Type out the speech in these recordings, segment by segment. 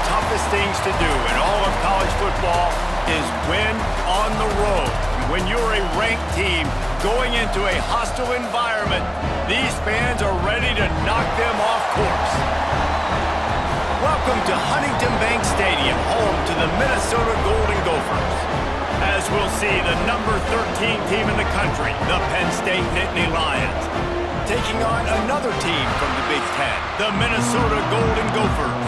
toughest things to do in all of college football is win on the road. When you're a ranked team going into a hostile environment, these fans are ready to knock them off course. Welcome to Huntington Bank Stadium, home to the Minnesota Golden Gophers. As we'll see, the number 13 team in the country, the Penn State Nittany Lions, taking on another team from the Big Ten, the Minnesota Golden Gophers.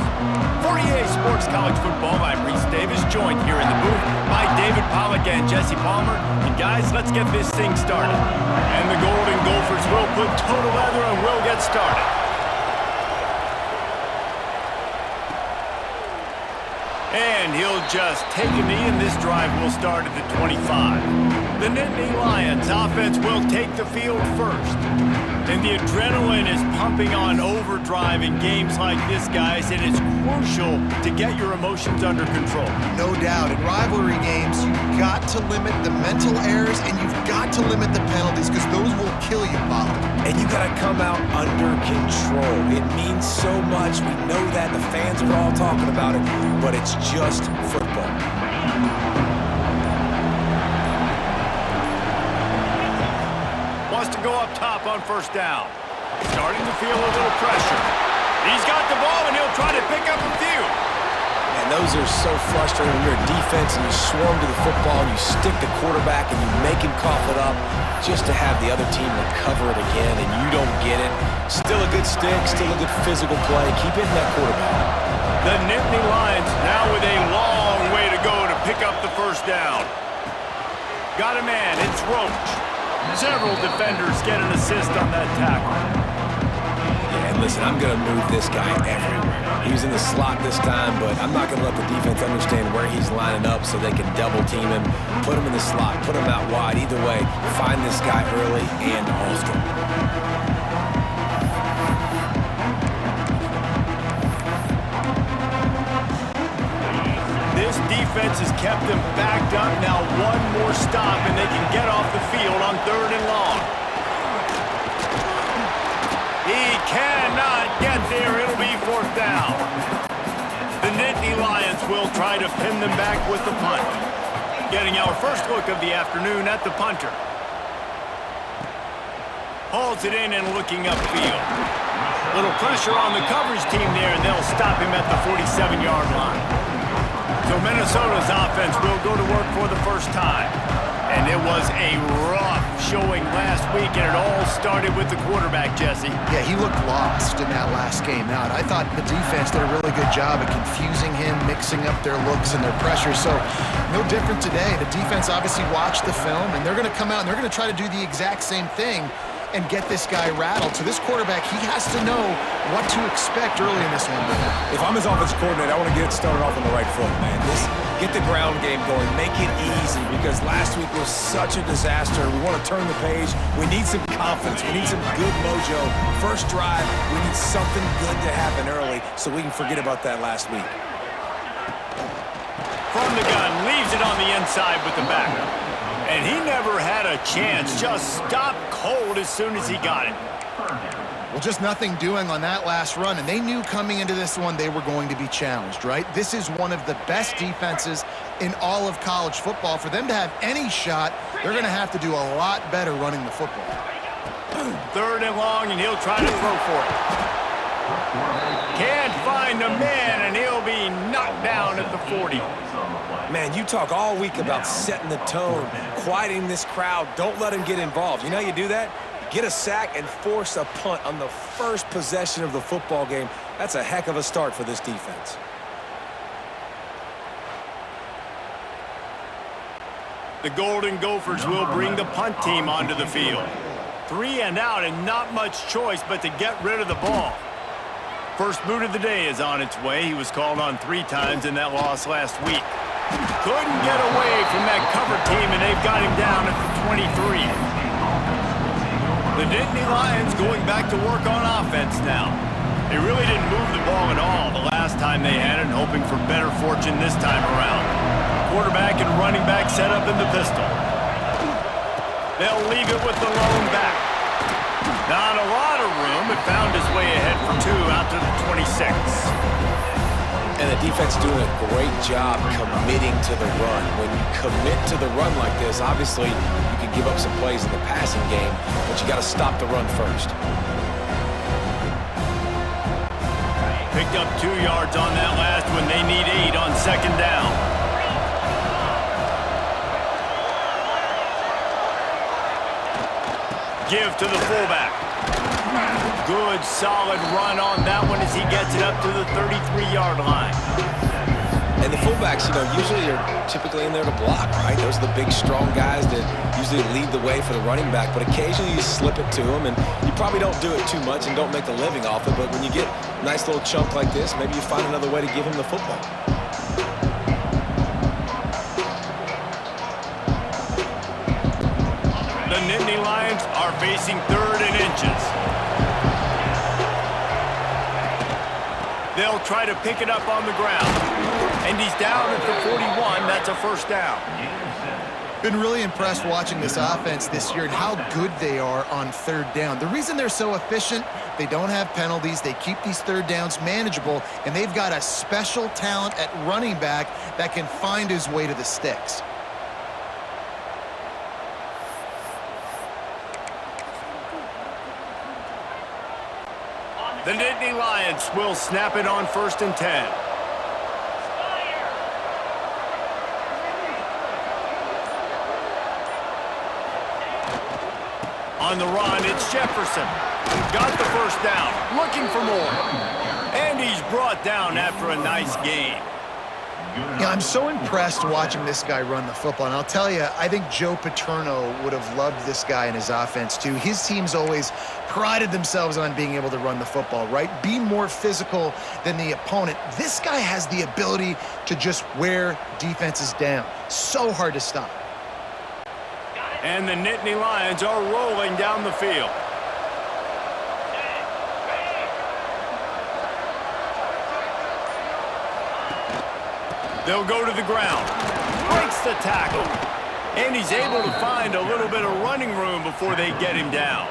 For EA Sports College Football, I'm Reese Davis, joined here in the booth by David Pollack and Jesse Palmer. And guys, let's get this thing started. And the Golden Gophers will put total leather and we'll get started. And he'll just take a knee, and this drive will start at the 25. The Nittany Lions offense will take the field first. And the adrenaline is pumping on overdrive in games like this, guys, and it's crucial to get your emotions under control. No doubt. In rivalry games, you've got to limit the mental errors, and you've got to limit the penalties, because those will kill you, Bob. And you got to come out under control. It means so much. We know that. The fans are all talking about it, but it's just football. Wants to go up top on first down. Starting to feel a little pressure. He's got the ball, and he'll try to pick up a few. And those are so frustrating when you're a defense and you swarm to the football and you stick the quarterback and you make him cough it up just to have the other team recover it again and you don't get it. Still a good stick, still a good physical play. Keep hitting that quarterback. The Nittany Lions now with a long way to go to pick up the first down. Got a man, it's Roach. Several defenders get an assist on that tackle. Yeah, and listen, I'm going to move this guy everywhere. He was in the slot this time, but I'm not going to let the defense understand where he's lining up so they can double team him, put him in the slot, put him out wide. Either way, find this guy early and often. This defense has kept them backed up. Now one more stop, and they can get off the field on 3rd and long. He cannot get there. It'll be 4th down. The Nittany Lions will try to pin them back with the punt. Getting our first look of the afternoon at the punter. Hauls it in and looking upfield. Little pressure on the coverage team there, and they'll stop him at the 47-yard line. So Minnesota's offense will go to work for the first time. And it was a rough showing last week, and it all started with the quarterback, Jesse. Yeah, he looked lost in that last game out. I thought the defense did a really good job of confusing him, mixing up their looks and their pressure. So no different today. The defense obviously watched the film, and they're going to come out and they're going to try to do the exact same thing and get this guy rattled. So this quarterback, he has to know what to expect early in this one. If I'm his offensive coordinator, I want to get it started off on the right foot, man. Get the ground game going, make it easy, because last week was such a disaster. We want to turn the page. We need some confidence. We need some good mojo. First drive, we need something good to happen early so we can forget about that last week. From the gun, leaves it on the inside with the back. And he never had a chance, just stopped cold as soon as he got it. Well, just nothing doing on that last run, and they knew coming into this one they were going to be challenged, right? This is one of the best defenses in all of college football. For them to have any shot, they're going to have to do a lot better running the football. 3rd and long, and he'll try to throw for it. Can't find a man, and he'll be knocked down at the 40. Man, you talk all week about setting the tone, quieting this crowd. Don't let him get involved. You know how you do that? Get a sack and force a punt on the first possession of the football game. That's a heck of a start for this defense. The Golden Gophers will bring the punt team onto the field. 3 and out, and not much choice but to get rid of the ball. First boot of the day is on its way. He was called on 3 times in that loss last week. Couldn't get away from that cover team, and they've got him down at the 23. The Nittany Lions going back to work on offense now. They really didn't move the ball at all the last time they had it, hoping for better fortune this time around. Quarterback and running back set up in the pistol. They'll leave it with the lone back. Not a lot of room, but found his way ahead for 2 out to the 26. And the defense is doing a great job committing to the run. When you commit to the run like this, obviously you can give up some plays in the passing game, but you got to stop the run first. Picked up 2 yards on that last one. They need 8 on second down. Give to the fullback. Good, solid run on that one as he gets it up to the 33-yard line. And the fullbacks, usually are typically in there to block, right? Those are the big, strong guys that usually lead the way for the running back. But occasionally you slip it to them, and you probably don't do it too much and don't make a living off it. But when you get a nice little chunk like this, maybe you find another way to give him the football. The Nittany Lions are facing 3rd and inches. They'll try to pick it up on the ground. And he's down at the 41. That's a first down. Been really impressed watching this offense this year and how good they are on 3rd down. The reason they're so efficient, they don't have penalties, they keep these 3rd downs manageable, and they've got a special talent at running back that can find his way to the sticks. The Nittany Lions will snap it on 1st and 10. On the run, it's Jefferson. Got the first down, looking for more. And he's brought down after a nice gain. Yeah, I'm so impressed watching this guy run the football. And I'll tell you, I think Joe Paterno would have loved this guy in his offense too. His teams always prided themselves on being able to run the football, right? Be more physical than the opponent. This guy has the ability to just wear defenses down. So hard to stop. And the Nittany Lions are rolling down the field. They'll go to the ground. Breaks the tackle. And he's able to find a little bit of running room before they get him down.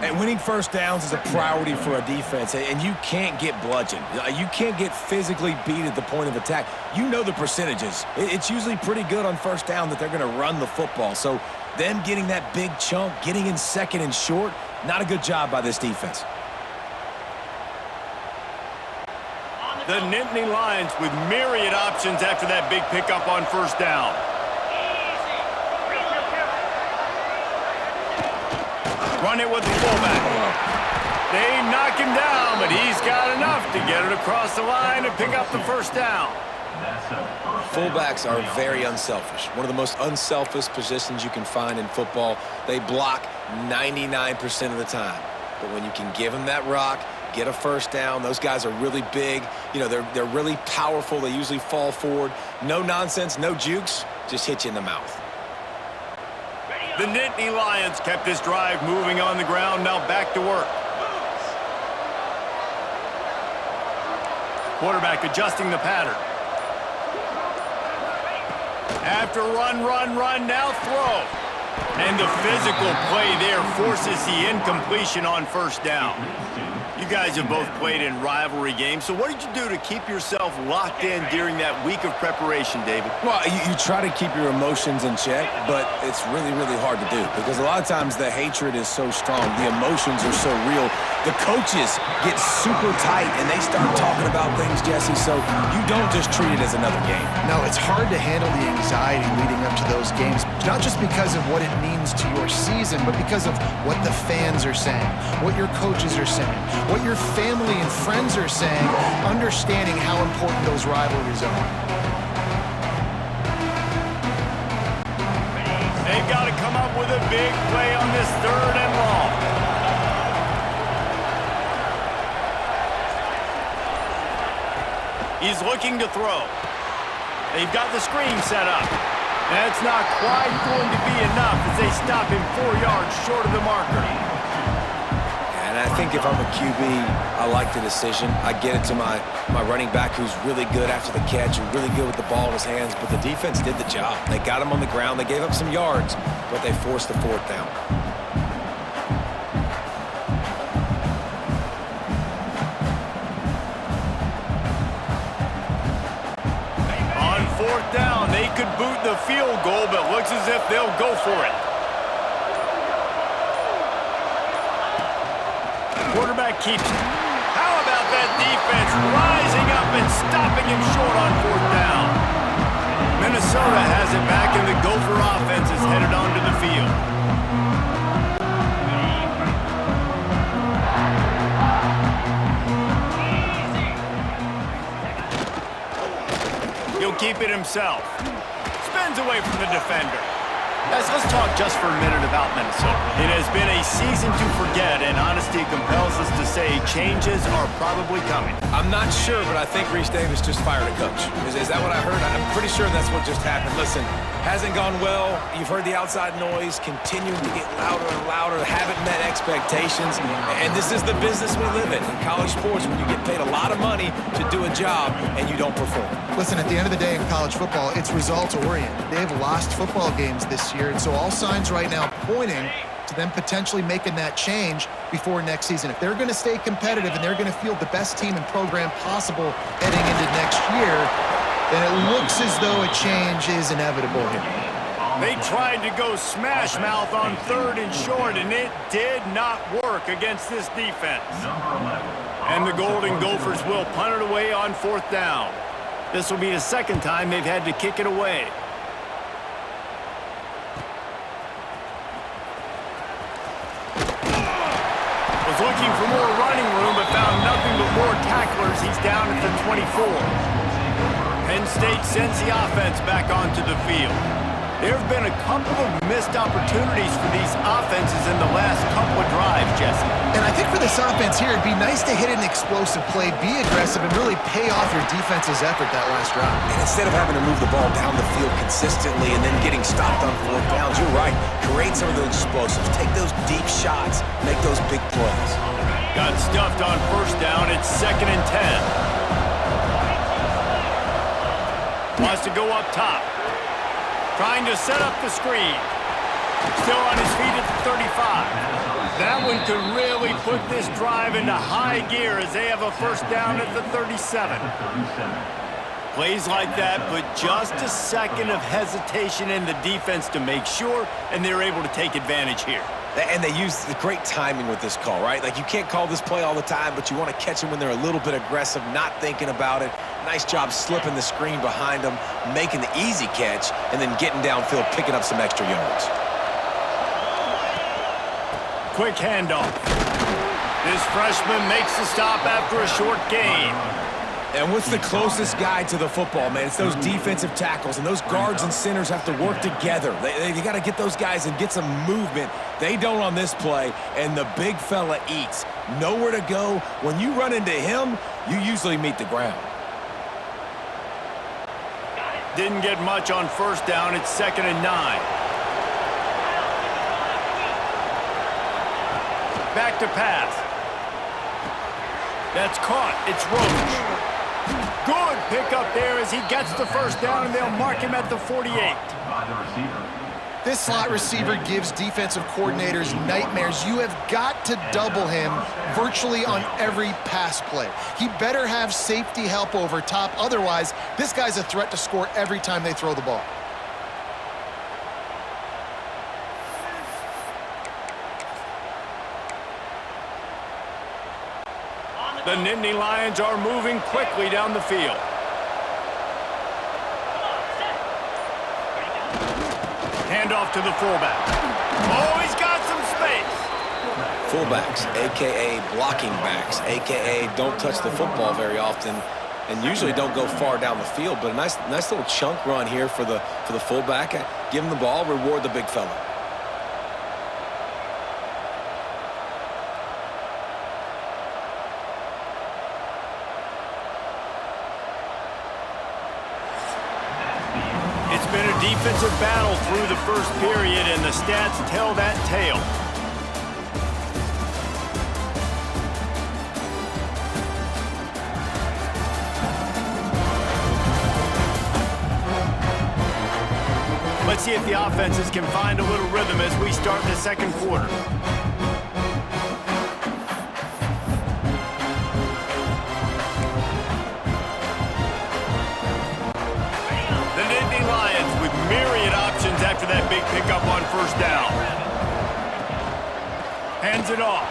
And winning first downs is a priority for a defense, and you can't get bludgeoned. You can't get physically beat at the point of attack. You know the percentages. It's usually pretty good on first down that they're going to run the football. So them getting that big chunk, getting in 2nd and short, not a good job by this defense. The Nittany Lions with myriad options after that big pickup on first down. Run it with the fullback. They knock him down, but he's got enough to get it across the line and pick up the first down. Fullbacks are very unselfish. One of the most unselfish positions you can find in football. They block 99% of the time. But when you can give them that rock, get a first down, those guys are really big. They're really powerful. They usually fall forward. No nonsense, no jukes, just hit you in the mouth. The Nittany Lions kept this drive moving on the ground. Now back to work. Quarterback adjusting the pattern. After run, now throw. And the physical play there forces the incompletion on first down. You guys have both played in rivalry games, so what did you do to keep yourself locked in during that week of preparation, David? Well, you try to keep your emotions in check, but it's really, really hard to do because a lot of times the hatred is so strong, the emotions are so real. The coaches get super tight and they start talking about things, Jesse, so you don't just treat it as another game. No, it's hard to handle the anxiety leading up to those games, not just because of what it means to your season, but because of what the fans are saying, what your coaches are saying, what your family and friends are saying, understanding how important those rivalries are. They've got to come up with a big play on this 3rd and long. He's looking to throw. They've got the screen set up. That's not quite going to be enough as they stop him 4 yards short of the marker. And I think if I'm a QB, I like the decision. I get it to my running back who's really good after the catch and really good with the ball in his hands, but the defense did the job. They got him on the ground. They gave up some yards, but they forced the 4th down. they could boot the field goal, but looks as if they'll go for it. Quarterback keeps it. How about that defense rising up and stopping him short on 4th down? Minnesota has it back, and the Gopher offense is headed onto the field. He'll keep it himself. Spins away from the defender. Guys, let's talk just for a minute about Minnesota. It has been a season to forget, and honesty compels us to say changes are probably coming. I'm not sure, but I think Reese Davis just fired a coach. Is that what I heard? I'm pretty sure that's what just happened. Listen, hasn't gone well. You've heard the outside noise continuing to get louder and louder. Haven't met expectations. And this is the business we live in college sports, when you get paid a lot of money to do a job and you don't perform. Listen, at the end of the day in college football, it's results-oriented. They've lost football games this year, and so all signs right now pointing to them potentially making that change before next season. If they're going to stay competitive and they're going to field the best team and program possible heading into next year, then it looks as though a change is inevitable here. They tried to go smash mouth on 3rd and short, and it did not work against this defense. And the Golden Gophers will punt it away on 4th down. This will be the 2nd time they've had to kick it away. Was looking for more running room, but found nothing but more tacklers. He's down at the 24. Penn State sends the offense back onto the field. There have been a couple of missed opportunities for these offenses in the last couple of drives, Jesse. And I think for this offense here, it'd be nice to hit an explosive play, be aggressive, and really pay off your defense's effort that last drive. And instead of having to move the ball down the field consistently and then getting stopped on 4th downs, you're right. Create some of those explosives. Take those deep shots. Make those big plays. Got stuffed on 1st down. It's 2nd and 10. Wants to go up top. Trying to set up the screen. Still on his feet at the 35. That one could really put this drive into high gear as they have a 1st down at the 37. Plays like that put just a second of hesitation in the defense to make sure, and they're able to take advantage here. And they use the great timing with this call, right? Like, you can't call this play all the time, but you want to catch them when they're a little bit aggressive, not thinking about it. Nice job slipping the screen behind them, making the easy catch, and then getting downfield, picking up some extra yards. Quick handoff. This freshman makes the stop after a short gain. And what's the closest guy to the football, man? It's those defensive tackles, and those guards and centers have to work together. They got to get those guys and get some movement. They don't on this play, and the big fella eats. Nowhere to go. When you run into him, you usually meet the ground. Didn't get much on 1st down. It's 2nd and 9. Back to pass. That's caught. It's Roach. Good pickup there as he gets the 1st down, and they'll mark him at the 48. This slot receiver gives defensive coordinators nightmares. You have got to double him virtually on every pass play. He better have safety help over top. Otherwise, this guy's a threat to score every time they throw the ball. The Nittany Lions are moving quickly down the field. Handoff to the fullback. Oh, he's got some space. Fullbacks, a.k.a. blocking backs, a.k.a. don't touch the football very often and usually don't go far down the field. But a nice little chunk run here for the fullback. Give him the ball, reward the big fella. It's been a defensive battle through the 1st period, and the stats tell that tale. Let's see if the offenses can find a little rhythm as we start the 2nd quarter. The Nittany Lions first down. Hands it off.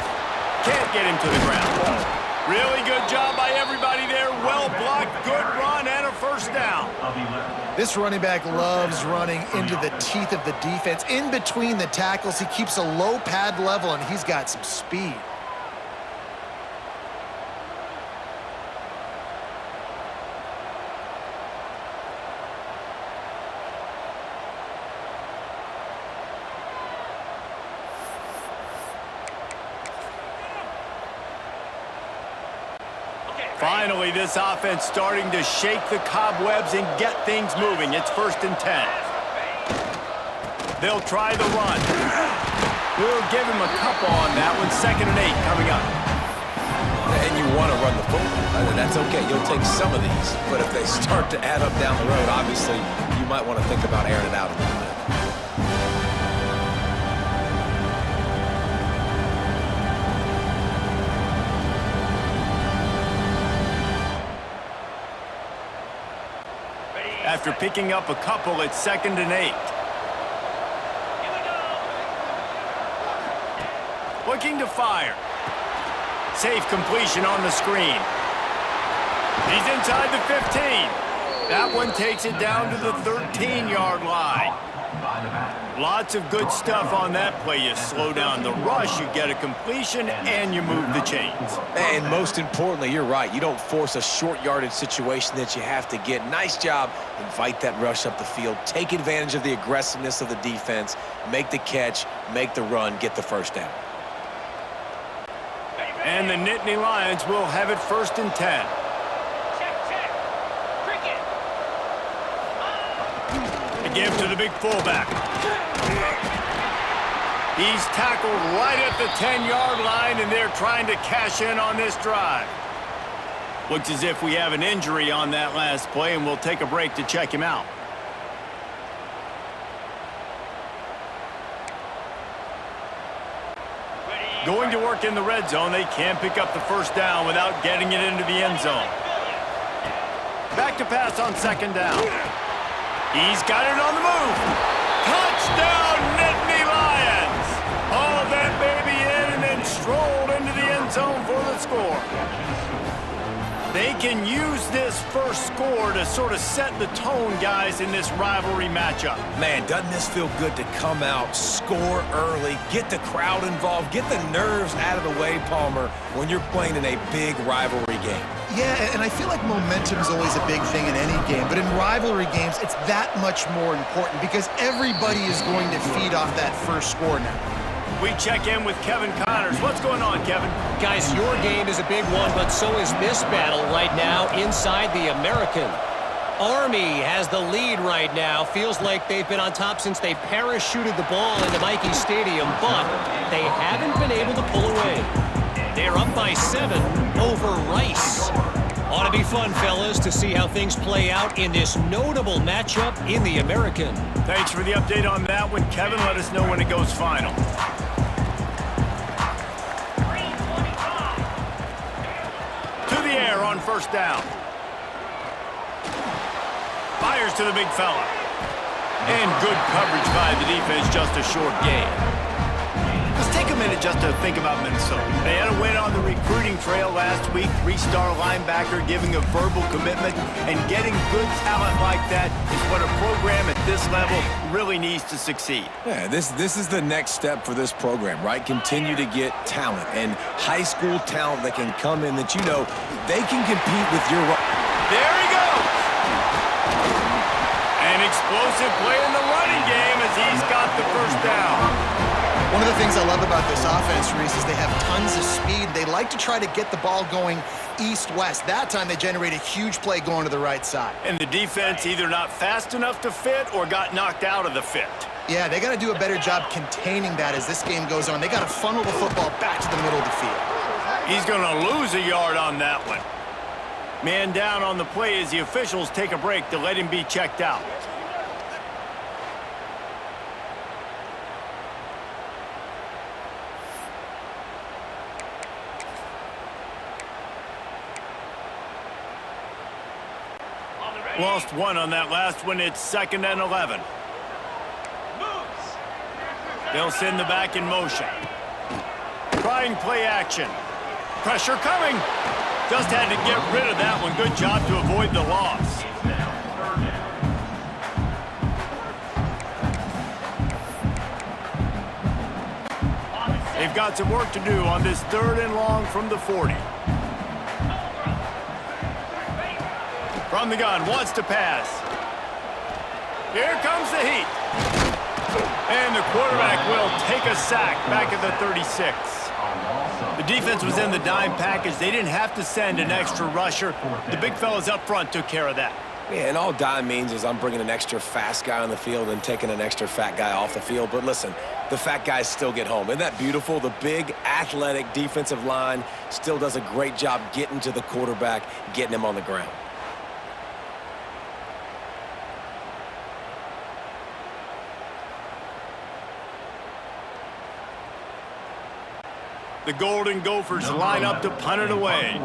Can't get him to the ground. Really good job by everybody there. Well blocked, good run, and a first down. This running back loves running into the teeth of the defense. In between the tackles, he keeps a low pad level, and he's got some speed. Finally, this offense starting to shake the cobwebs and get things moving. It's 1st and 10. They'll try the run. We'll give him a couple on that one. 2nd and 8 coming up. And you want to run the football. That's okay. You'll take some of these. But if they start to add up down the road, obviously, you might want to think about airing it out a little bit. After picking up a couple, it's 2nd and 8. Looking to fire. Safe completion on the screen. He's inside the 15. That one takes it down to the 13-yard line. Lots of good stuff on that play. You slow down the rush, you get a completion, and you move the chains. And most importantly, you're right. You don't force a short yardage situation that you have to get. Nice job. Invite that rush up the field. Take advantage of the aggressiveness of the defense. Make the catch, make the run, get the first down. And the Nittany Lions will have it 1st and 10. The give to the big fullback. He's tackled right at the 10-yard line, and they're trying to cash in on this drive. Looks as if we have an injury on that last play, and we'll take a break to check him out. Going to work in the red zone. They can't pick up the first down without getting it into the end zone. Back to pass on 2nd down. He's got it on the move. Touchdown, Nittany Lions! Hauled that baby in and then strolled into the end zone for the score. They can use this first score to sort of set the tone, guys, in this rivalry matchup. Man, doesn't this feel good to come out, score early, get the crowd involved, get the nerves out of the way, Palmer, when you're playing in a big rivalry game? Yeah, and I feel like momentum is always a big thing in any game, but in rivalry games, it's that much more important because everybody is going to feed off that first score now. We check in with Kevin Connors. What's going on, Kevin? Guys, your game is a big one, but so is this battle right now inside the American. Army has the lead right now. Feels like they've been on top since they parachuted the ball into Michie Stadium, but they haven't been able to pull away. They're up by 7 over Rice. Ought to be fun, fellas, to see how things play out in this notable matchup in the American. Thanks for the update on that one, Kevin. Let us know when it goes final. To the air on first down. Fires to the big fella. And good coverage by the defense, just a short gain. Let's take a minute just to think about Minnesota. They had a win on the recruiting trail last week. 3-star linebacker giving a verbal commitment, and getting good talent like that is what a program at this level really needs to succeed. Yeah, this is the next step for this program, right? Continue to get talent and high school talent that can come in that you know they can compete with your... There he goes! An explosive play in the running game as he's got the first down. One of the things I love about this offense, Reese, is they have tons of speed. They like to try to get the ball going east-west. That time they generate a huge play going to the right side. And the defense either not fast enough to fit or got knocked out of the fit. Yeah, they got to do a better job containing that as this game goes on. They got to funnel the football back to the middle of the field. He's going to lose a yard on that one. Man down on the play as the officials take a break to let him be checked out. Lost one on that last one. It's 2nd and 11. They'll send the back in motion. Trying play action. Pressure coming. Just had to get rid of that one. Good job to avoid the loss. They've got some work to do on this 3rd and long from the 40. From the gun, wants to pass. Here comes the heat. And the quarterback will take a sack back at the 36. The defense was in the dime package. They didn't have to send an extra rusher. The big fellas up front took care of that. Yeah, and all dime means is I'm bringing an extra fast guy on the field and taking an extra fat guy off the field. But listen, the fat guys still get home. Isn't that beautiful? The big, athletic defensive line still does a great job getting to the quarterback, getting him on the ground. The Golden Gophers line up to punt it away.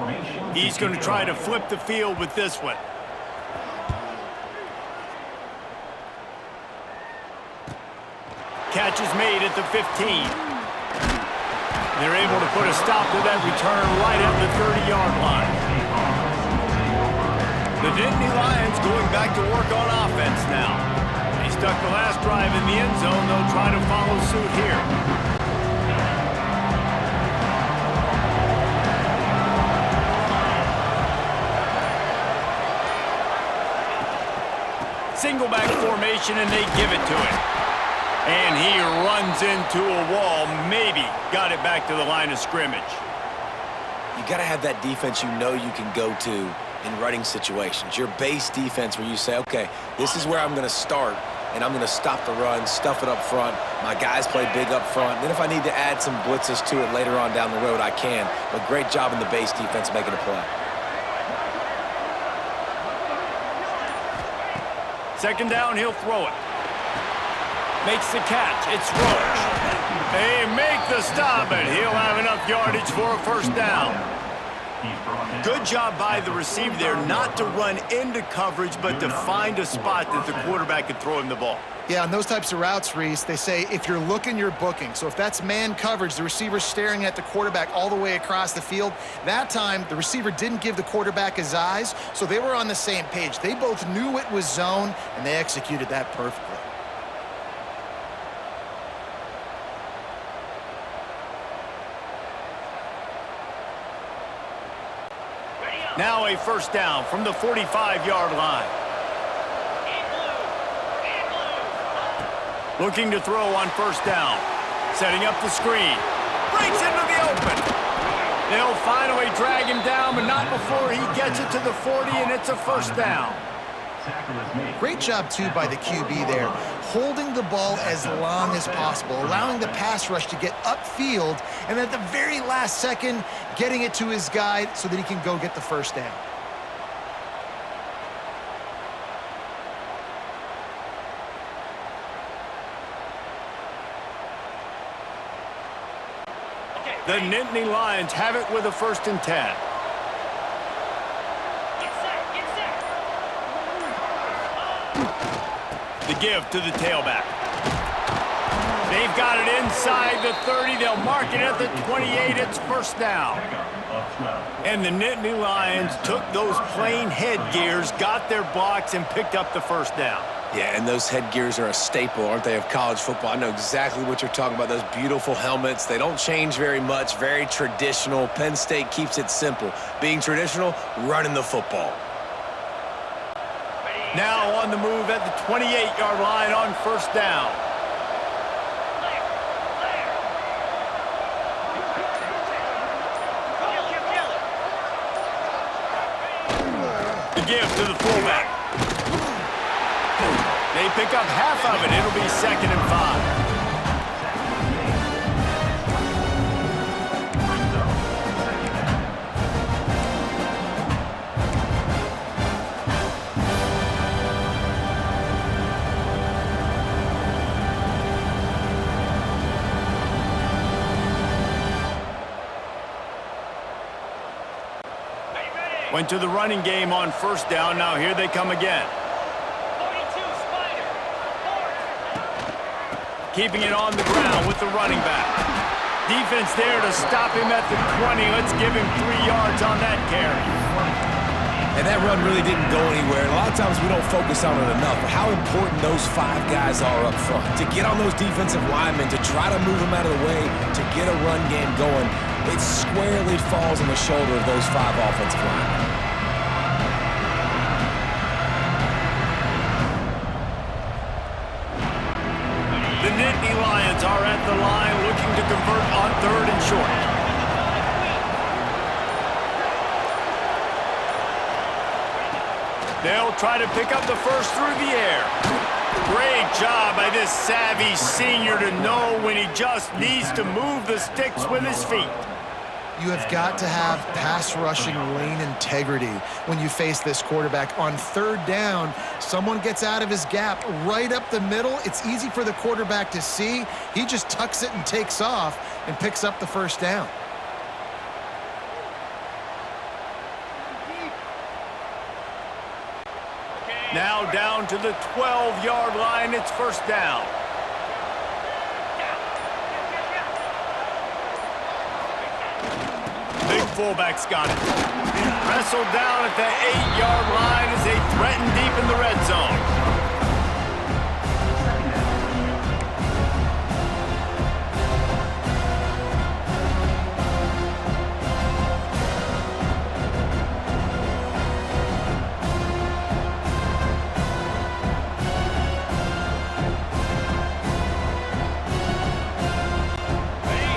He's going to try to flip the field with this one. Catch is made at the 15. They're able to put a stop to that return right at the 30-yard line. The Nittany Lions going back to work on offense now. They stuck the last drive in the end zone. They'll try to follow suit here. Single back formation, and they give it to him. And he runs into a wall, maybe got it back to the line of scrimmage. You got to have that defense you know you can go to in running situations. Your base defense where you say, okay, this is where I'm going to start, and I'm going to stop the run, stuff it up front. My guys play big up front. Then if I need to add some blitzes to it later on down the road, I can. But great job in the base defense making a play. Second down, he'll throw it. Makes the catch. It's Roach. They make the stop, and he'll have enough yardage for a first down. Good job by the receiver there not to run into coverage, but to find a spot that the quarterback could throw him the ball. Yeah, on those types of routes, Reese, they say if you're looking, you're booking. So if that's man coverage, the receiver's staring at the quarterback all the way across the field. That time, the receiver didn't give the quarterback his eyes, so they were on the same page. They both knew it was zone, and they executed that perfectly. Now a first down from the 45-yard line. Looking to throw on first down. Setting up the screen. Breaks into the open. They'll finally drag him down, but not before he gets it to the 40, and it's a first down. Great job, too, by the QB there, holding the ball as long as possible, allowing the pass rush to get upfield, and at the very last second, getting it to his guy so that he can go get the first down. The Nittany Lions have it with a 1st and 10. The give to the tailback. They've got it inside the 30. They'll mark it at the 28. It's first down. And the Nittany Lions took those plain headgears, got their blocks, and picked up the first down. Yeah, and those headgears are a staple, aren't they, of college football? I know exactly what you're talking about, those beautiful helmets. They don't change very much, very traditional. Penn State keeps it simple. Being traditional, running the football. Now on the move at the 28-yard line on first down. The give to the fullback. They pick up half of it. It'll be 2nd and 5. Went to the running game on first down. Now here they come again. keeping it on the ground with the running back. Defense there to stop him at the 20. Let's give him 3 yards on that carry. And that run really didn't go anywhere. And a lot of times we don't focus on it enough. But how important those 5 guys are up front. To get on those defensive linemen, to try to move them out of the way, to get a run game going, it squarely falls on the shoulder of those 5 offensive linemen. The Nittany Lions are at the line looking to convert on 3rd and short. They'll try to pick up the first through the air. Great job by this savvy senior to know when he just needs to move the sticks with his feet. You have got to have pass rushing lane integrity when you face this quarterback. On 3rd down, someone gets out of his gap right up the middle. It's easy for the quarterback to see. He just tucks it and takes off and picks up the first down. Now down to the 12-yard line. It's first down. Big fullback's got it. Wrestled down at the 8-yard line as they threaten deep in the red zone.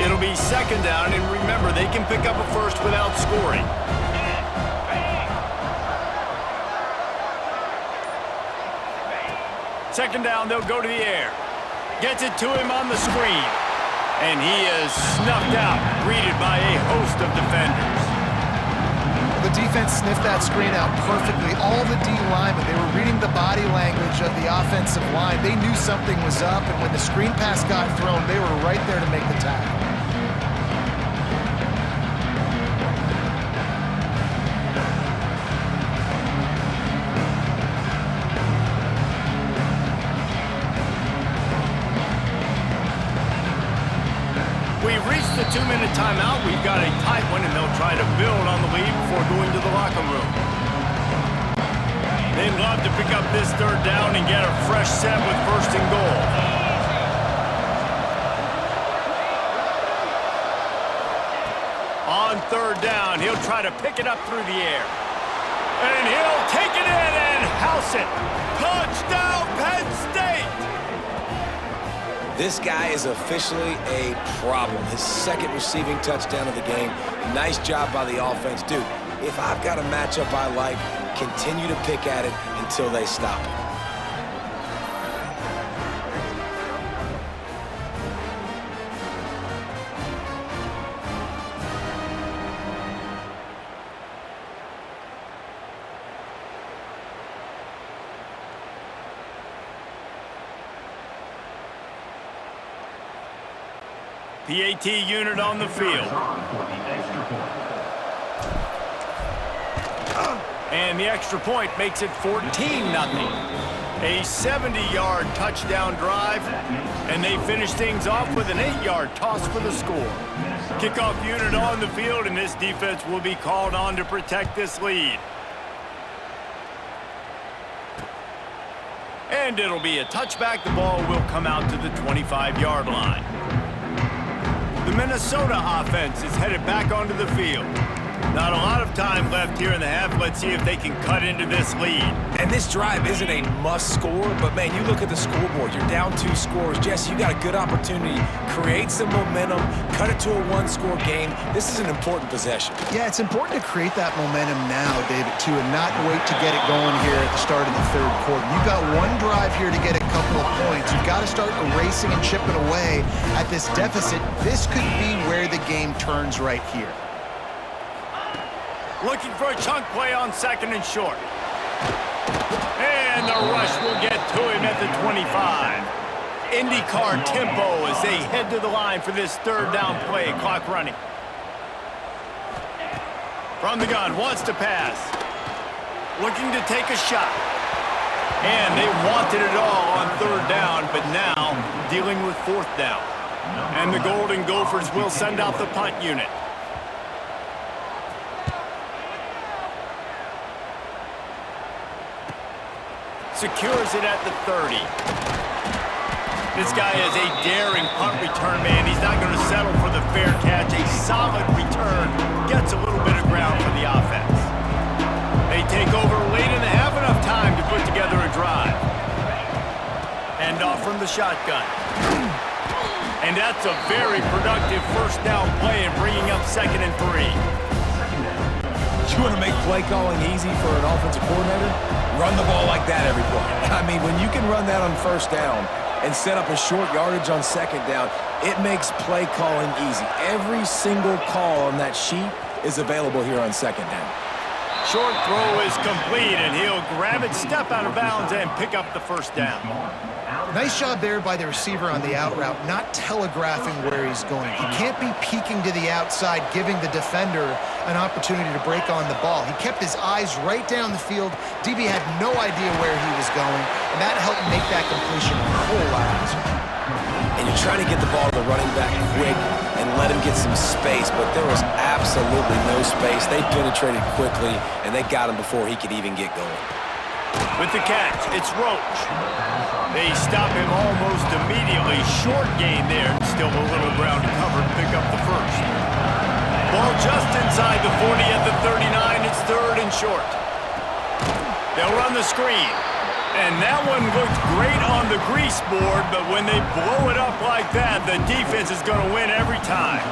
It'll be second down, and remember, they can pick up a first without scoring. Second down, they'll go to the air. Gets it to him on the screen. And he is snuffed out, greeted by a host of defenders. The defense sniffed that screen out perfectly. All the D linemen, they were reading the body language of the offensive line. They knew something was up, and when the screen pass got thrown, they were right there to make the tackle. We've reached the 2-minute timeout. We've got a tight one, and they'll try to build on the lead before going to the locker room. They'd love to pick up this 3rd down and get a fresh set with 1st and goal. On 3rd down, he'll try to pick it up through the air. And he'll take it in and house it. Touchdown, Penn State! This guy is officially a problem. His 2nd receiving touchdown of the game. Nice job by the offense. Dude, if I've got a matchup I like, continue to pick at it until they stop it. PAT unit on the field. And the extra point makes it 14-0. A 70-yard touchdown drive, and they finish things off with an 8-yard toss for the score. Kickoff unit on the field, and this defense will be called on to protect this lead. And it'll be a touchback. The ball will come out to the 25-yard line. The Minnesota offense is headed back onto the field. Not a lot of time left here in the half. Let's see if they can cut into this lead. And this drive isn't a must score, but man, you look at the scoreboard. You're down 2 scores. Jesse, you got a good opportunity. Create some momentum. Cut it to a 1-score game. This is an important possession. Yeah, it's important to create that momentum now, David, too, and not wait to get it going here at the start of the 3rd quarter. You've got 1 drive here to get a couple of points. You've got to start erasing and chipping away at this deficit. This could be where the game turns right here. Looking for a chunk play on 2nd and short. And the rush will get to him at the 25. IndyCar tempo as they head to the line for this 3rd down play. Clock running. From the gun, wants to pass. Looking to take a shot. And they wanted it all on third down, but now dealing with fourth down. And the Golden Gophers will send out the punt unit. Secures it at the 30. This guy is a daring punt return man. He's not going to settle for the fair catch. A solid return gets a little bit of ground for the offense. They take over late in the half, enough time to put together a drive. Hand off from the shotgun. And that's a very productive first down play and bringing up 2nd and 3. You want to make play calling easy for an offensive coordinator? Run the ball like that every play. I mean, when you can run that on first down and set up a short yardage on second down, it makes play calling easy. Every single call on that sheet is available here on second down. Short throw is complete, and he'll grab it, step out of bounds, and pick up the first down. Nice job there by the receiver on the out route, not telegraphing where he's going. He can't be peeking to the outside, giving the defender an opportunity to break on the ball. He kept his eyes right down the field. DB had no idea where he was going, and that helped make that completion a whole lot easier. And you're trying to get the ball to the running back quick and let him get some space, but there was absolutely no space. They penetrated quickly, and they got him before he could even get going. With the catch, it's Roach. They stop him almost immediately. Short gain there. Still a little ground to cover to pick up the first. Ball just inside the 40 at the 39. It's 3rd and short. They'll run the screen. And that one looked great on the grease board, but when they blow it up like that, the defense is going to win every time.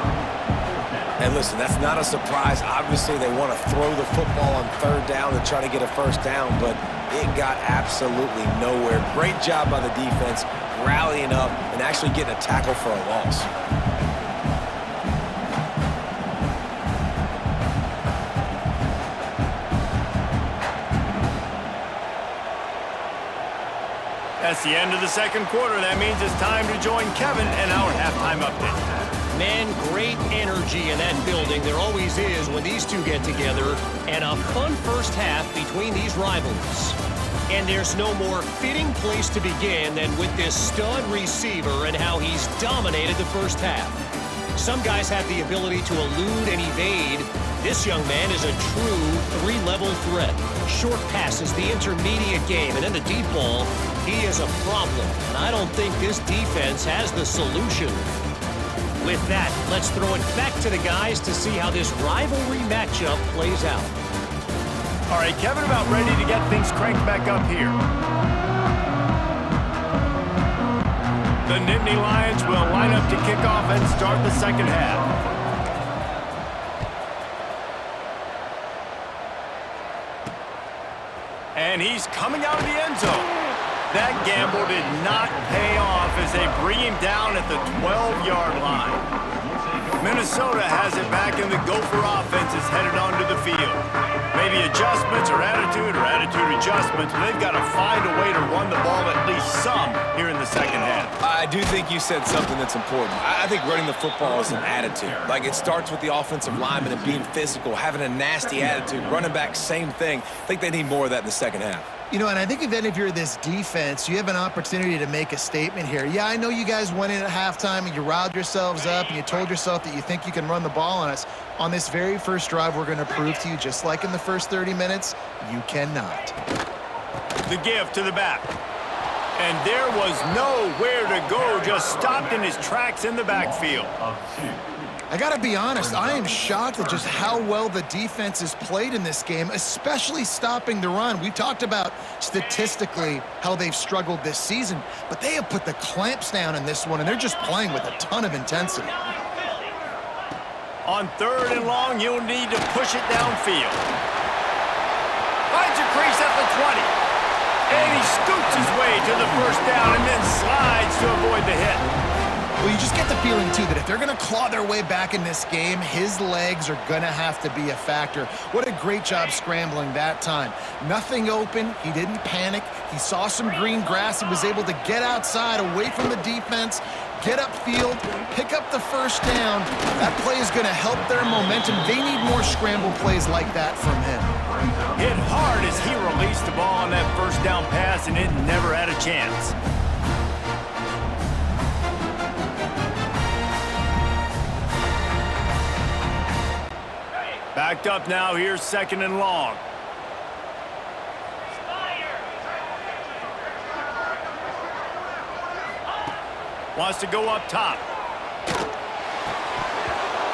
And listen, that's not a surprise. Obviously, they want to throw the football on third down and try to get a first down, but it got absolutely nowhere. Great job by the defense, rallying up and actually getting a tackle for a loss. That's the end of the second quarter. That means it's time to join Kevin and our halftime update. Man, great energy in that building. There always is when these two get together. And a fun first half between these rivals. And there's no more fitting place to begin than with this stud receiver and how he's dominated the first half. Some guys have the ability to elude and evade. This young man is a true three-level threat. Short passes, the intermediate game, and then the deep ball. He is a problem, and I don't think this defense has the solution. With that, let's throw it back to the guys to see how this rivalry matchup plays out. All right, Kevin, about ready to get things cranked back up here. The Nittany Lions will line up to kick off and start the second half. And he's coming out of the end zone. That gamble did not pay off as they bring him down at the 12-yard line. Minnesota has it back, and the Gopher offense is headed onto the field. Maybe adjustments or attitude adjustments, but they've got to find a way to run the ball at least some here in the second half. I do think you said something that's important. I think running the football is an attitude. Like, it starts with the offensive lineman and being physical, having a nasty attitude. Running back, same thing. I think they need more of that in the second half. You know, and I think then if you're this defense, you have an opportunity to make a statement here. Yeah, I know you guys went in at halftime and you riled yourselves up and you told yourself that you think you can run the ball on us. On this very first drive, we're going to prove to you, just like in the first 30 minutes, you cannot. The give to the back. And there was nowhere to go, just stopped in his tracks in the backfield. I got to be honest, I am shocked at just how well the defense has played in this game, especially stopping the run. We talked about statistically how they've struggled this season, but they have put the clamps down in this one, and they're just playing with a ton of intensity. On 3rd and long, you'll need to push it downfield. Finds a crease at the 20. And he scoots his way to the first down and then slides to avoid the hit. Well, you just get the feeling, too, that if they're going to claw their way back in this game, his legs are going to have to be a factor. What a great job scrambling that time. Nothing open. He didn't panic. He saw some green grass. He was able to get outside, away from the defense, get upfield, pick up the first down. That play is going to help their momentum. They need more scramble plays like that from him. Hit hard as he released the ball on that first down pass, and it never had a chance. Backed up now, here's 2nd and long. Wants to go up top.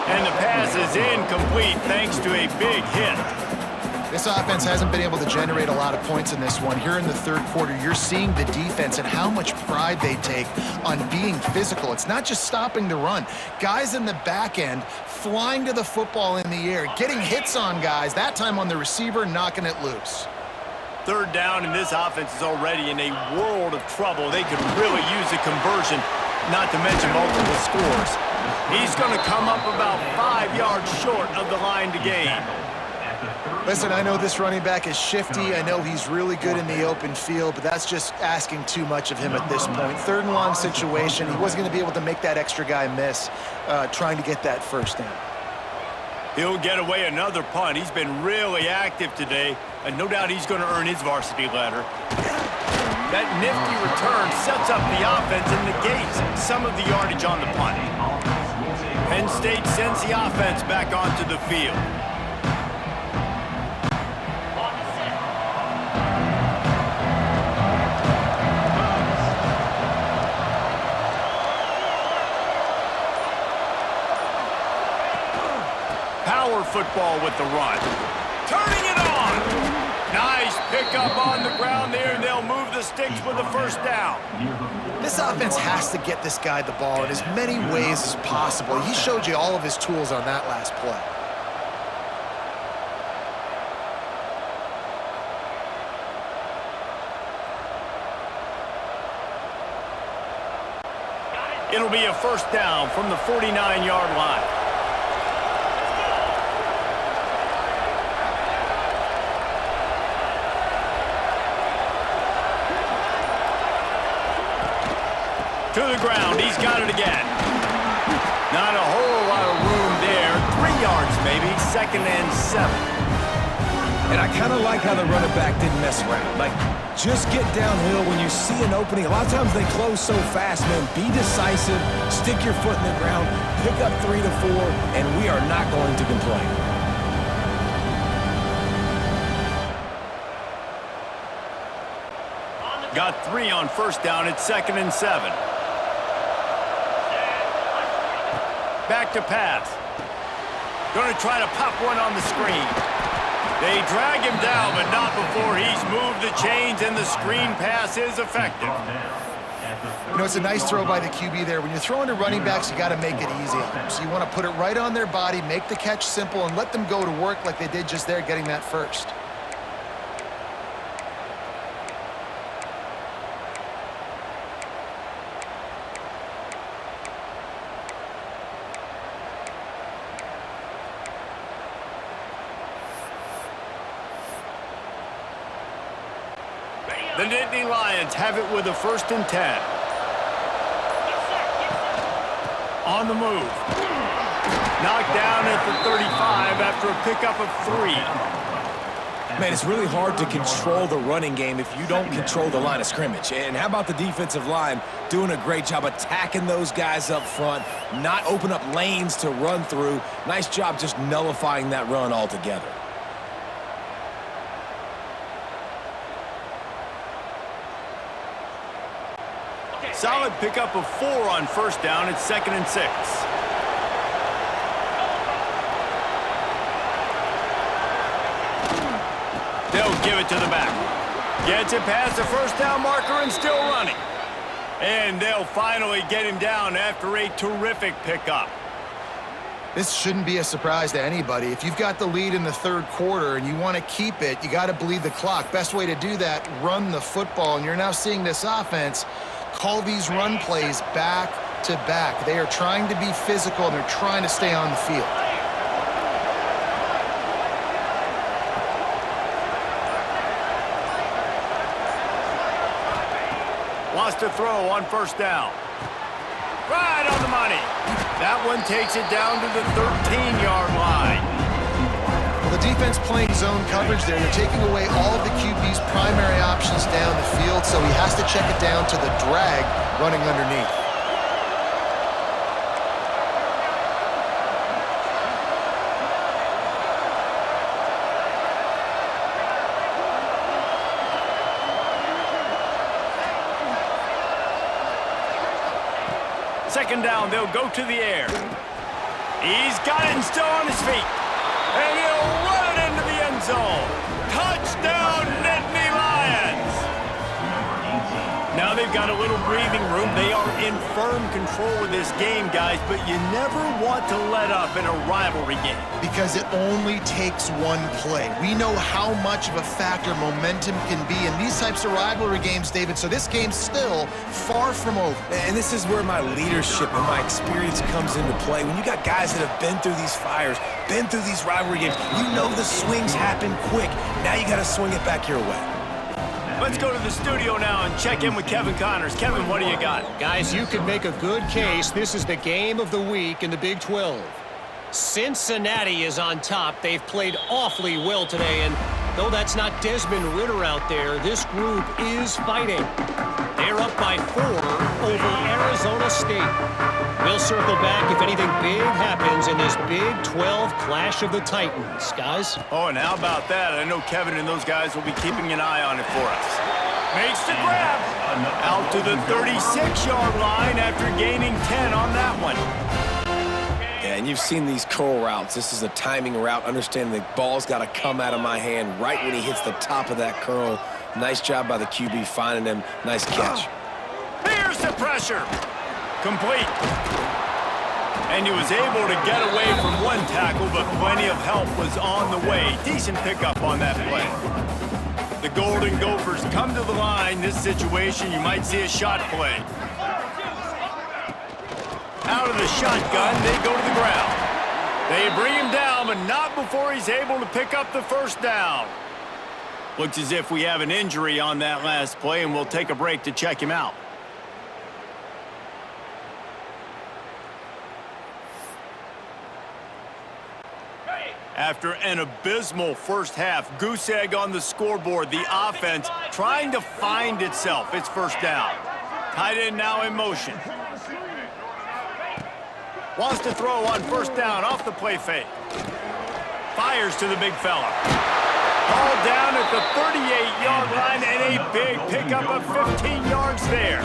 And the pass is incomplete thanks to a big hit. This offense hasn't been able to generate a lot of points in this one. Here in the third quarter, you're seeing the defense and how much pride they take on being physical. It's not just stopping the run. Guys in the back end flying to the football in the air, getting hits on guys, that time on the receiver, knocking it loose. 3rd down, and this offense is already in a world of trouble. They could really use a conversion, not to mention multiple scores. He's going to come up about 5 yards short of the line to gain. Listen, I know this running back is shifty. I know he's really good in the open field, but that's just asking too much of him at this point. 3rd and long situation. He wasn't going to be able to make that extra guy miss trying to get that first down. He'll get away another punt. He's been really active today, and no doubt he's going to earn his varsity letter. That nifty return sets up the offense and negates some of the yardage on the punt. Penn State sends the offense back onto the field. Power football with the run. Turning it on. Nice pickup on the ground there, and they'll move the sticks with the first down. This offense has to get this guy the ball in as many ways as possible. He showed you all of his tools on that last play. It'll be a first down from the 49-yard line. To the ground, he's got it again. Not a whole lot of room there. 3 yards maybe, 2nd and 7. And I kind of like how the running back didn't mess around. Like, just get downhill when you see an opening. A lot of times they close so fast, man. Be decisive, stick your foot in the ground, pick up 3 to 4, and we are not going to complain. Got 3 on first down at 2nd and 7. Back to pass. Going to try to pop one on the screen. They drag him down, but not before he's moved the chains, and the screen pass is effective. You know, it's a nice throw by the QB there. When you're throwing to running backs, you got to make it easy on them. So you want to put it right on their body, make the catch simple, and let them go to work like they did just there, getting that first. The Nittany Lions have it with a 1st and 10. On the move. Knocked down at the 35 after a pickup of 3. Man, it's really hard to control the running game if you don't control the line of scrimmage. And how about the defensive line doing a great job attacking those guys up front, not open up lanes to run through. Nice job just nullifying that run altogether. Solid pickup of 4 on first down at 2nd and 6. They'll give it to the back. Gets it past the first down marker and still running. And they'll finally get him down after a terrific pickup. This shouldn't be a surprise to anybody. If you've got the lead in the third quarter and you want to keep it, you got to bleed the clock. Best way to do that, run the football. And you're now seeing this offense call these run plays back to back. They are trying to be physical, and they're trying to stay on the field. Wants to throw on first down. Right on the money. That one takes it down to the 13-yard line. Well, the defense playing zone coverage there. They're taking away all of the QB's primary options down the field, so he has to check it down to the drag running underneath. Second down, they'll go to the air. He's got it and still on his feet. And he'll run it into the end zone. Touchdown, Nittany Lions! Now they've got a little breathing room. They are in firm control of this game, guys, but you never want to let up in a rivalry game. Because it only takes one play. We know how much of a factor momentum can be in these types of rivalry games, David, so this game's still far from over. And this is where my leadership and my experience comes into play. When you got guys that have been through these fires, been through these rivalry games, you know the swings happen quick. Now you got to swing it back your way. Let's go to the studio now and check in with Kevin Connors. Kevin, what do you got? Guys, you could make a good case. This is the game of the week in the Big 12. Cincinnati is on top. They've played awfully well today, and though that's not Desmond Ridder out there, this group is fighting. They're up by 4 over Arizona State. We'll circle back if anything big happens in this Big 12 Clash of the Titans, guys. Oh, and how about that? I know Kevin and those guys will be keeping an eye on it for us. Makes the grab. Out to the 36-yard line after gaining 10 on that one. Yeah, and you've seen these curl routes. This is a timing route, understanding the ball's got to come out of my hand right when he hits the top of that curl. Nice job by the QB finding him. Nice catch. Here's the pressure. Complete. And he was able to get away from one tackle, but plenty of help was on the way. Decent pickup on that play. The Golden Gophers come to the line. This situation, you might see a shot play. Out of the shotgun, they go to the ground. They bring him down, but not before he's able to pick up the first down. Looks as if we have an injury on that last play, and we'll take a break to check him out. After an abysmal first half, goose egg on the scoreboard, the offense trying to find itself. It's first down. Tight end now in motion. Wants to throw on first down off the play fake. Fires to the big fella. Ball down at the 38-yard line and a big pickup of 15 yards there.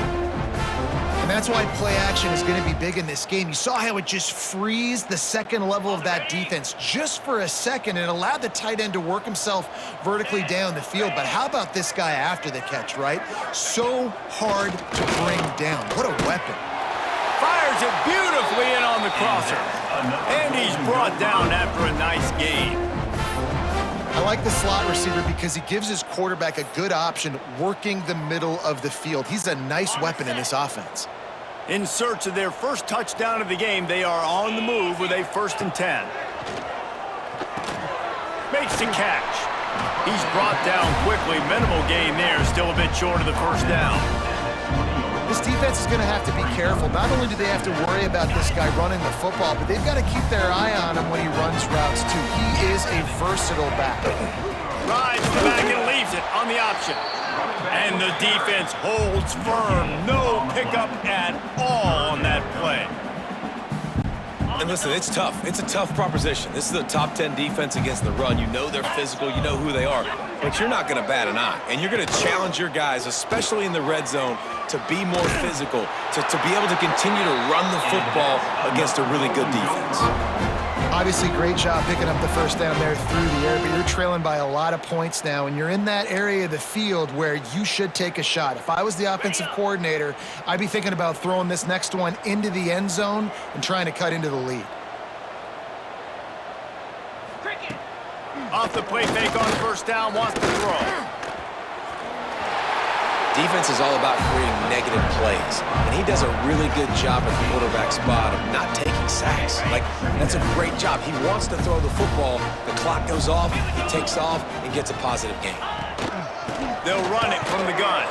And that's why play action is going to be big in this game. You saw how it just frees the second level of that defense just for a second and allowed the tight end to work himself vertically down the field. But how about this guy after the catch, right? So hard to bring down. What a weapon. Fires it beautifully in on the crosser. And he's brought down after a nice gain. I like the slot receiver because he gives his quarterback a good option working the middle of the field. He's a nice weapon in this offense. In search of their first touchdown of the game, they are on the move with a 1st and 10. Makes the catch. He's brought down quickly. Minimal gain there, still a bit short of the first down. This defense is going to have to be careful. Not only do they have to worry about this guy running the football, but they've got to keep their eye on him when he runs routes, too. He is a versatile back. Rides the back and leaves it on the option. And the defense holds firm. No pickup at all on that play. And listen, it's tough. It's a tough proposition. This is the top 10 defense against the run. You know they're physical. You know who they are. But you're not going to bat an eye. And you're going to challenge your guys, especially in the red zone, to be more physical, to be able to continue to run the football against a really good defense. Obviously, great job picking up the first down there through the air, but you're trailing by a lot of points now, and you're in that area of the field where you should take a shot. If I was the offensive coordinator, I'd be thinking about throwing this next one into the end zone and trying to cut into the lead. Off the play fake on first down, wants to throw. Defense is all about creating negative plays, and he does a really good job at the quarterback spot of not taking sacks. Like, that's a great job. He wants to throw the football. The clock goes off, he takes off, and gets a positive gain. They'll run it from the gun.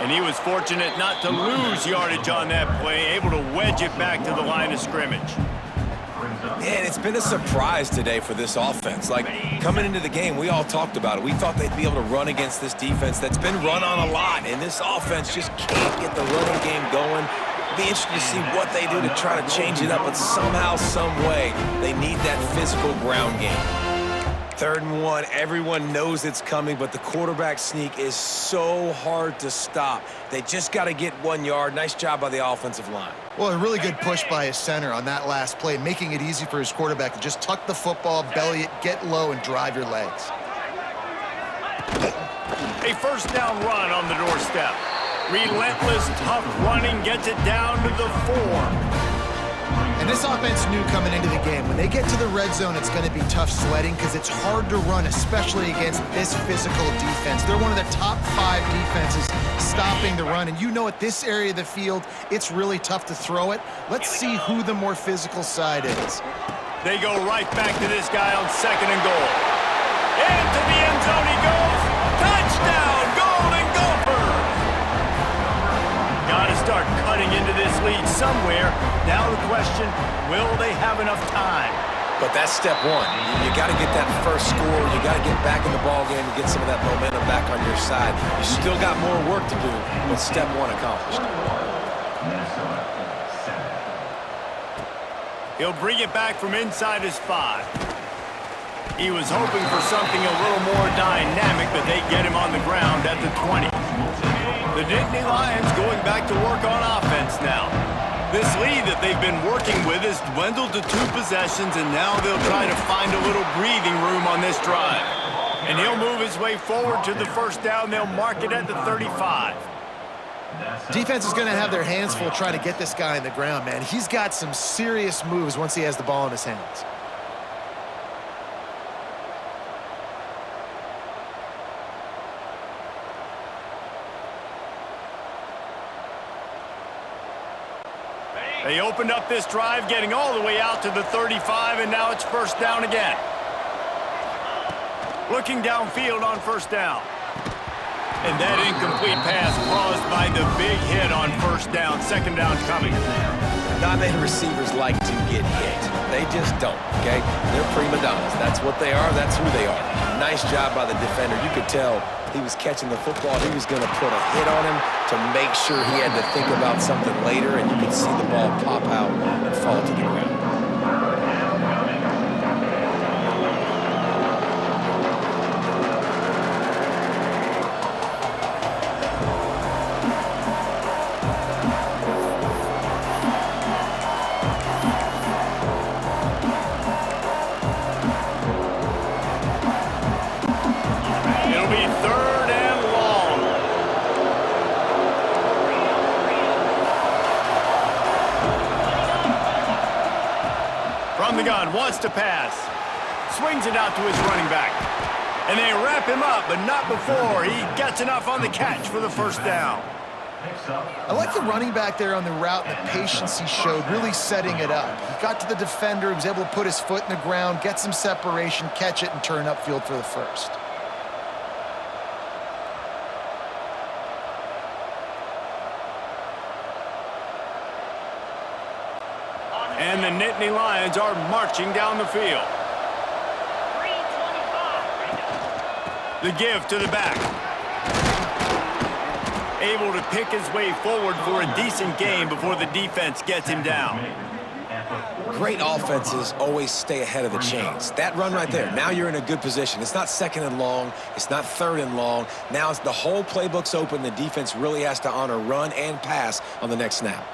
And he was fortunate not to lose yardage on that play, able to wedge it back to the line of scrimmage. Man, it's been a surprise today for this offense. Like, coming into the game, we all talked about it. We thought they'd be able to run against this defense that's been run on a lot, and this offense just can't get the running game going. Be interested to see what they do to try to change it up, but somehow, some way, they need that physical ground game. 3rd and 1, everyone knows it's coming, but the quarterback sneak is so hard to stop. They just got to get 1 yard. Nice job by the offensive line. Well, a really good push by his center on that last play, making it easy for his quarterback to just tuck the football, belly it, get low, and drive your legs. A first down run on the doorstep. Relentless, tough running gets it down to the 4. And this offense knew coming into the game, when they get to the red zone, it's going to be tough sledding because it's hard to run, especially against this physical defense. They're one of the top 5 defenses stopping the run. And you know at this area of the field, it's really tough to throw it. Let's see who the more physical side is. They go right back to this guy on 2nd and goal. Into the end zone he goes. Touchdown, Golden Gophers! Got to start cutting into this lead somewhere. Now the question, will they have enough time? But that's step 1. You got to get that first score. You got to get back in the ball game and get some of that momentum back on your side. You still got more work to do, but step 1 accomplished. He'll bring it back from inside his 5. He was hoping for something a little more dynamic, but they get him on the ground at the 20. The Nittany Lions going back to work on offense now. This lead that they've been working with has dwindled to 2 possessions, and now they'll try to find a little breathing room on this drive. And he'll move his way forward to the first down. They'll mark it at the 35. Defense is going to have their hands full trying to get this guy in the ground, man. He's got some serious moves once he has the ball in his hands. They opened up this drive, getting all the way out to the 35, and now it's first down again. Looking downfield on first down. And that incomplete pass caused by the big hit on first down. 2nd down coming. Not many receivers like to get hit. They just don't, okay? They're prima donnas. That's what they are. That's who they are. Nice job by the defender. You could tell he was catching the football. He was going to put a hit on him to make sure he had to think about something later, and you could see the ball pop out and fall to the ground. It'll be 3rd and long. From the gun, wants to pass. Swings it out to his running back. And they wrap him up, but not before he gets enough on the catch for the first down. I like the running back there on the route and the patience he showed, really setting it up. He got to the defender, he was able to put his foot in the ground, get some separation, catch it, and turn upfield for the first. And the Nittany Lions are marching down the field. The give to the back. Able to pick his way forward for a decent gain before the defense gets him down. Great offenses always stay ahead of the chains. That run right there, now you're in a good position. It's not 2nd and long. It's not 3rd and long. Now it's the whole playbook's open. The defense really has to honor run and pass on the next snap.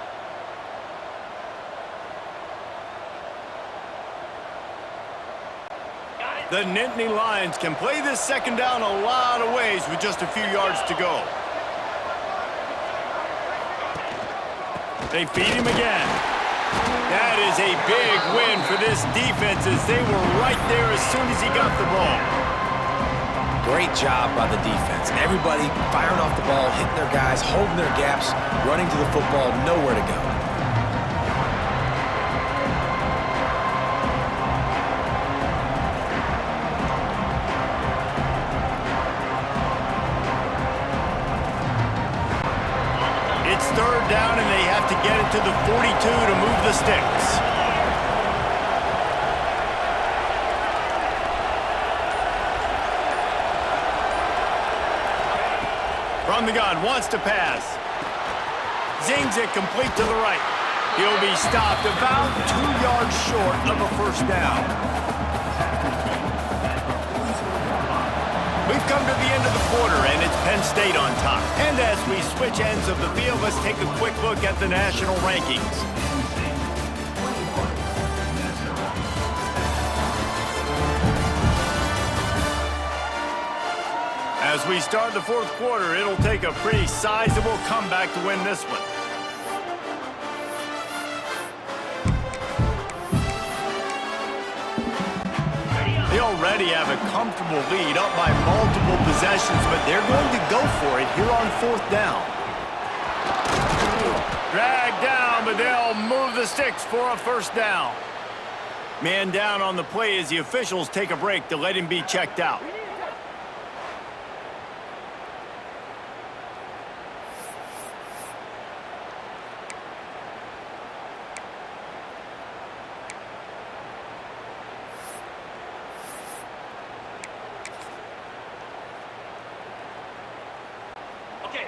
The Nittany Lions can play this 2nd down a lot of ways with just a few yards to go. They feed him again. That is a big win for this defense as they were right there as soon as he got the ball. Great job by the defense. Everybody firing off the ball, hitting their guys, holding their gaps, running to the football, nowhere to go. down, and they have to get it to the 42 to move the sticks. From the gun, wants to pass. Zings it complete to the right. He'll be stopped about 2 yards short of a first down. We've come to the end of the quarter, and it's Penn State on top. And as we switch ends of the field, let's take a quick look at the national rankings. As we start the fourth quarter, it'll take a pretty sizable comeback to win this one. They already have a comfortable lead, up by multiple possessions, but they're going to go for it here on fourth down. Dragged down, but they'll move the sticks for a first down. Man down on the play as the officials take a break to let him be checked out.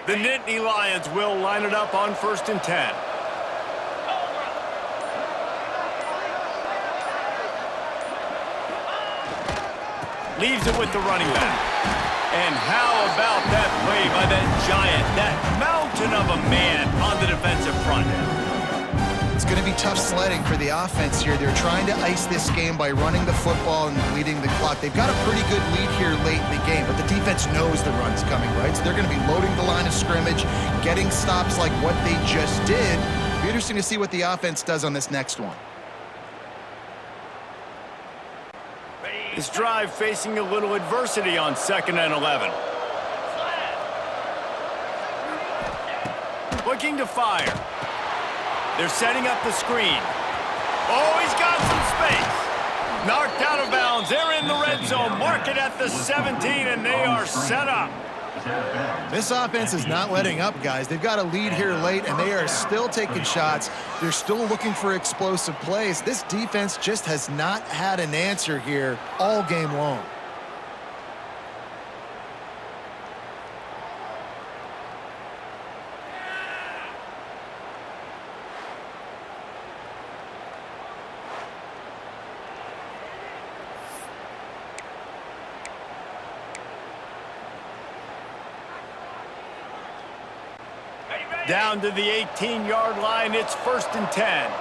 The Nittany Lions will line it up on 1st and 10. Leaves it with the running back. And how about that play by that giant, that mountain of a man on the defensive front? It's going to be tough sledding for the offense here. They're trying to ice this game by running the football and bleeding the clock. They've got a pretty good lead here late in the game, but the defense knows the run's coming, right? So they're going to be loading the line of scrimmage, getting stops like what they just did. It'll be interesting to see what the offense does on this next one. This drive facing a little adversity on 2nd and 11. Looking to fire. They're setting up the screen. Oh, he's got some space. Knocked out of bounds. They're in the red zone. Mark it at the 17, and they are set up. This offense is not letting up, guys. They've got a lead here late, and they are still taking shots. They're still looking for explosive plays. This defense just has not had an answer here all game long. Down to the 18-yard line, it's 1st and 10.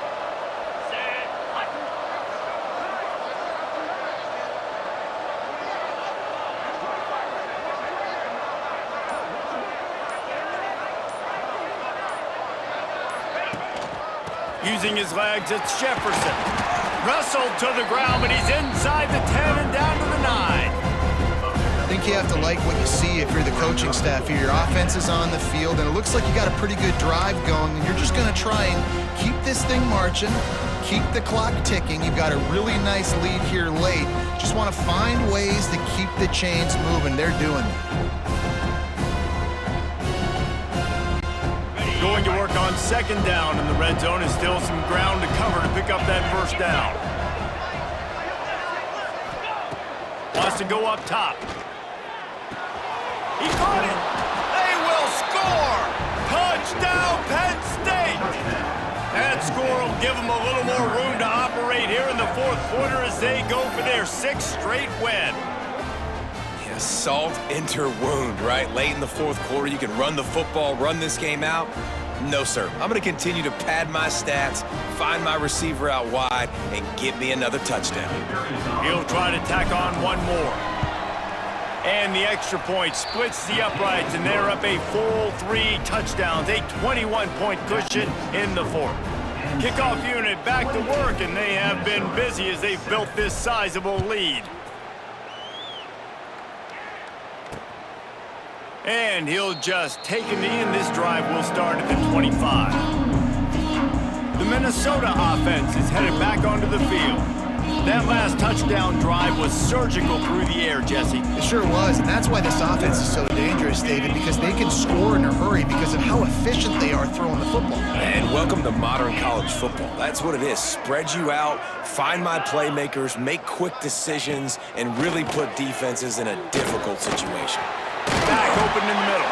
Using his legs, it's Jefferson. Wrestled to the ground, but he's inside the 10 and down to the 9. I think you have to like what you see if you're the coaching staff here. Your offense is on the field, and it looks like you got a pretty good drive going, and you're just going to try and keep this thing marching, keep the clock ticking. You've got a really nice lead here late. Just want to find ways to keep the chains moving. They're doing it. Going to work on 2nd down in the red zone, and still some ground to cover to pick up that first down. Wants to go up top. He caught it. They will score. Touchdown, Penn State. That score will give them a little more room to operate here in the fourth quarter as they go for their 6th straight win. Yeah, salt into wound, right? Late in the fourth quarter, you can run the football, run this game out. No, sir. I'm going to continue to pad my stats, find my receiver out wide, and get me another touchdown. He'll try to tack on one more. And the extra point splits the uprights, and they're up a full 3 touchdowns, a 21-point cushion in the fourth. Kickoff unit back to work, and they have been busy as they've built this sizable lead. And he'll just take a knee, and this drive will start at the 25. The Minnesota offense is headed back onto the field. That last touchdown drive was surgical through the air, Jesse. It sure was, and that's why this offense is so dangerous, David, because they can score in a hurry because of how efficient they are throwing the football. And welcome to modern college football. That's what it is. Spread you out, find my playmakers, make quick decisions, and really put defenses in a difficult situation. Back open in the middle.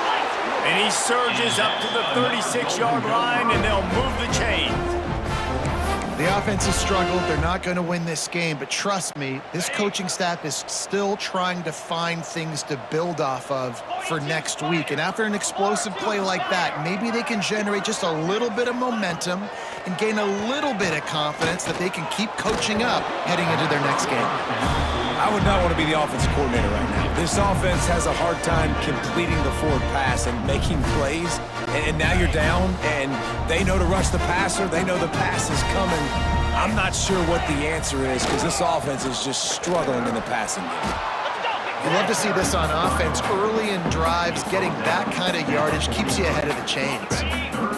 And he surges up to the 36-yard line, and they'll move the chains. The offense has struggled. They're not going to win this game, but trust me, this coaching staff is still trying to find things to build off of for next week. And after an explosive play like that, maybe they can generate just a little bit of momentum and gain a little bit of confidence that they can keep coaching up heading into their next game. I would not want to be the offensive coordinator right now. This offense has a hard time completing the forward pass and making plays, and now you're down, and they know to rush the passer. They know the pass is coming. I'm not sure what the answer is because this offense is just struggling in the passing game. You love to see this on offense. Early in drives, getting that kind of yardage keeps you ahead of the chains.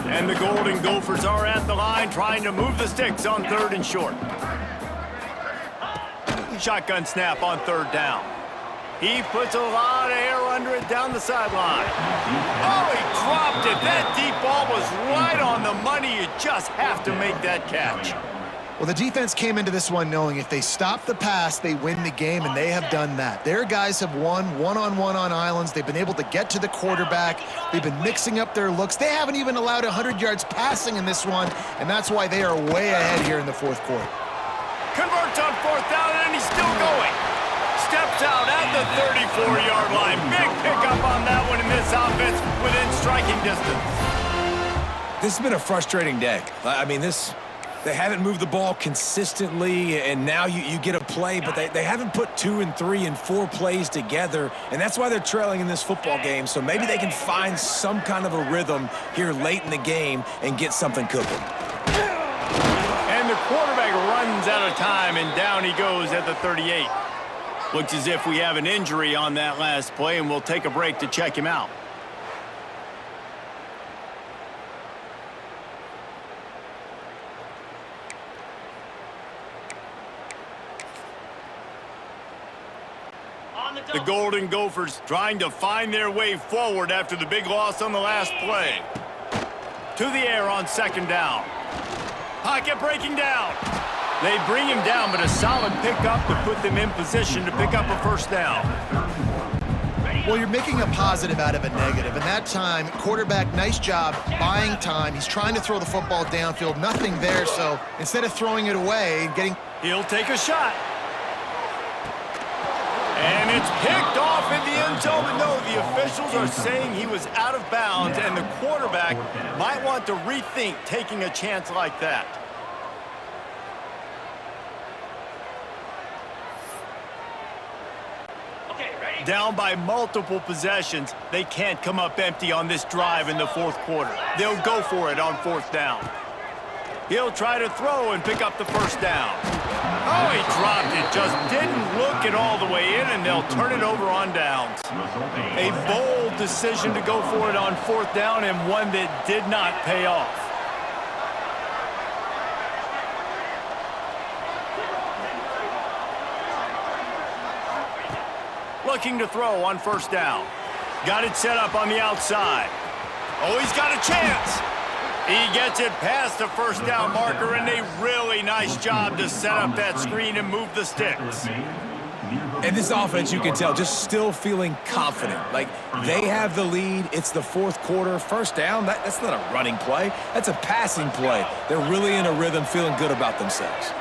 And the Golden Gophers are at the line trying to move the sticks on 3rd and short. Shotgun snap on 3rd down. He puts a lot of air under it down the sideline. Oh, he dropped it. That deep ball was right on the money. You just have to make that catch. Well, the defense came into this one knowing if they stop the pass, they win the game, and they have done that. Their guys have won one-on-one on islands. They've been able to get to the quarterback. They've been mixing up their looks. They haven't even allowed 100 yards passing in this one, and that's why they are way ahead here in the 4th quarter. Converts on 4th down, and he's still going. Steps out at the 34-yard line. Big pickup on that one in this offense within striking distance. This has been a frustrating day. I mean, they haven't moved the ball consistently, and now you get a play, but they haven't put 2 and 3 and 4 plays together, and that's why they're trailing in this football game. So maybe they can find some kind of a rhythm here late in the game and get something cooking. And the quarterback runs out of time, and down he goes at the 38. Looks as if we have an injury on that last play, and we'll take a break to check him out. The Golden Gophers trying to find their way forward after the big loss on the last play. To the air on 2nd down. Pocket breaking down. They bring him down, but a solid pickup to put them in position to pick up a 1st down. Well, you're making a positive out of a negative, and that time, quarterback, nice job buying time. He's trying to throw the football downfield, nothing there, so instead of throwing it away and getting... He'll take a shot. And it's picked off in the end zone, but no, the officials are saying he was out of bounds, and the quarterback might want to rethink taking a chance like that. Down by multiple possessions, they can't come up empty on this drive in the 4th quarter. They'll go for it on 4th down. He'll try to throw and pick up the 1st down. Oh, he dropped it. Just didn't look it all the way in, and they'll turn it over on downs. A bold decision to go for it on 4th down, and one that did not pay off. Looking to throw on 1st down. Got it set up on the outside. Oh, he's got a chance. He gets it past the 1st down marker, and a really nice job to set up that screen and move the sticks. And this offense, you can tell, just still feeling confident. Like, they have the lead. It's the 4th quarter. 1st down, that's not a running play. That's a passing play. They're really in a rhythm, feeling good about themselves.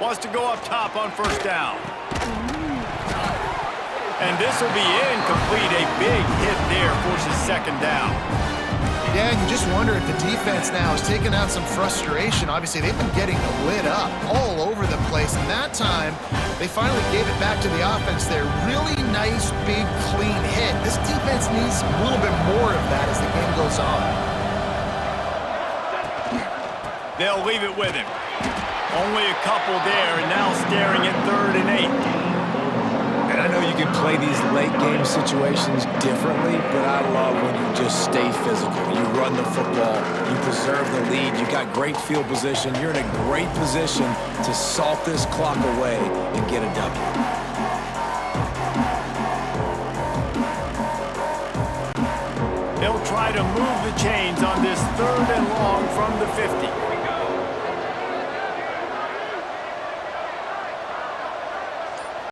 Wants to go up top on 1st down. And this will be incomplete. A big hit there forces 2nd down. Yeah, and you just wonder if the defense now has taken out some frustration. Obviously, they've been getting lit up all over the place, and that time, they finally gave it back to the offense there. Really nice, big, clean hit. This defense needs a little bit more of that as the game goes on. They'll leave it with him. Only a couple there, and now staring at 3rd and 8. And I know you can play these late-game game situations differently, but I love when you just stay physical. You run the football, you preserve the lead, you got great field position, you're in a great position to salt this clock away and get a W. They'll try to move the chains on this 3rd and long from the 15.